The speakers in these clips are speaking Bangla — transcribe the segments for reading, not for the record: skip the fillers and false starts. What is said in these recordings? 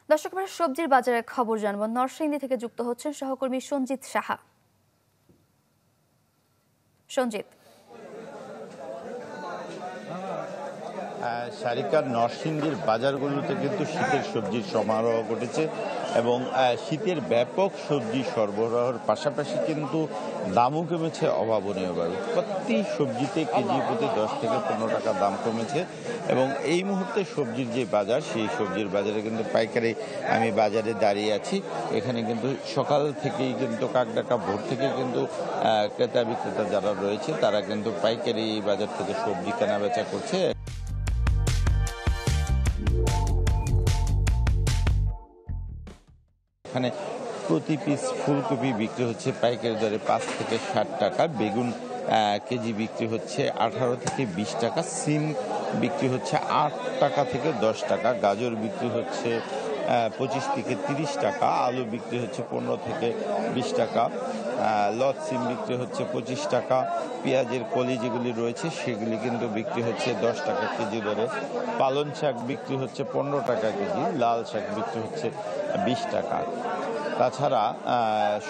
দর্শক আমরা সবজির বাজারের খবর জানবো। নরসিংদী থেকে যুক্ত হচ্ছেন সহকর্মী সঞ্জিত সাহা। সঞ্জিত, সারিকার নরসিংদীর বাজারগুলোতে কিন্তু শীতের সবজির সমারোহ ঘটেছে এবং শীতের ব্যাপক সবজি সরবরাহের পাশাপাশি কিন্তু দামও কমেছে অভাবনীয়ভাবে। প্রতি সবজিতে কেজি প্রতি 10 থেকে 15 টাকা দাম কমেছে এবং এই মুহূর্তে সবজির যে বাজার, সেই সবজির বাজারে কিন্তু পাইকারি আমি বাজারে দাঁড়িয়ে আছি। এখানে কিন্তু সকাল থেকেই কিন্তু কাকডাকা ভোর থেকে কিন্তু ক্রেতা বিক্রেতা যারা রয়েছে তারা কিন্তু পাইকারি বাজার থেকে সবজি কেনা বেচা করছে। এখানে প্রতি পিস ফুলকপি বিক্রি হচ্ছে পাইকারি দরে 5 থেকে 60 টাকা, বেগুন কেজি বিক্রি হচ্ছে 18 থেকে 20 টাকা, সিম বিক্রি হচ্ছে 8 টাকা থেকে 10 টাকা, গাজর বিক্রি হচ্ছে 25 থেকে 30 টাকা, আলু বিক্রি হচ্ছে 15 থেকে 20 টাকা, লত সিম বিক্রি হচ্ছে 25 টাকা, পেঁয়াজের কলি যেগুলি রয়েছে সেগুলি কিন্তু বিক্রি হচ্ছে 10 টাকা কেজি দরে, পালং শাক বিক্রি হচ্ছে 15 টাকা কেজি, লাল শাক বিক্রি হচ্ছে 20 টাকা। তাছাড়া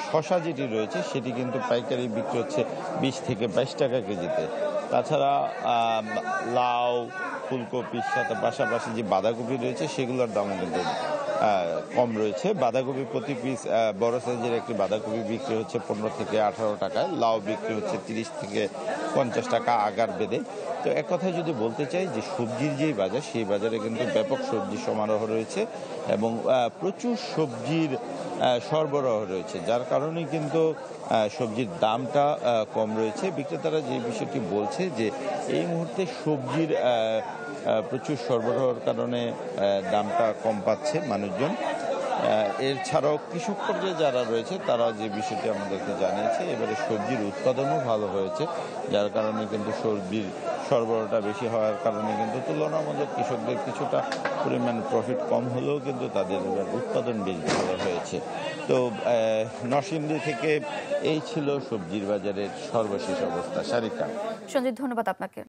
শশা যেটি রয়েছে সেটি কিন্তু পাইকারি বিক্রি হচ্ছে 20 থেকে 22 টাকা কেজিতে। তাছাড়া লাউ, ফুলকপির সাথে পাশাপাশি যে বাঁধাকপি রয়েছে সেগুলোর দামও কিন্তু কম রয়েছে। বাঁধাকপি প্রতি পিস বড় সাইজের একটি বাঁধাকপি বিক্রি হচ্ছে 15 থেকে 18 টাকায়, লাউ বিক্রি হচ্ছে 30 থেকে 50 টাকা আগার বেঁধে। তো এক কথায় যদি বলতে চাই যে সবজির যেই বাজার, সেই বাজারে কিন্তু ব্যাপক সবজি সমারোহ রয়েছে এবং প্রচুর সবজির সরবরাহ রয়েছে, যার কারণে কিন্তু সবজির দামটা কম রয়েছে। বিক্রেতারা যে বিষয়টি বলছে যে এই মুহূর্তে সবজির প্রচুর সরবরাহের কারণে দামটা কম পাচ্ছে মানুষজন। এছাড়াও কৃষক পর্যায়ে যারা রয়েছে তারা যে বিষয়টি আমাদেরকে জানিয়েছে, এবারে সবজির উৎপাদনও ভালো হয়েছে, যার কারণে কিন্তু সবজির সরবরাহটা বেশি হওয়ার কারণে কিন্তু তুলনামূলক কৃষকদের কিছুটা পরিমাণ প্রফিট কম হলেও কিন্তু তাদের উৎপাদন বেশ ভালো হয়েছে। তো নরসিংদী থেকে এই ছিল সবজির বাজারের সর্বশেষ অবস্থা। সারিকা। সঞ্জিত, ধন্যবাদ আপনাকে।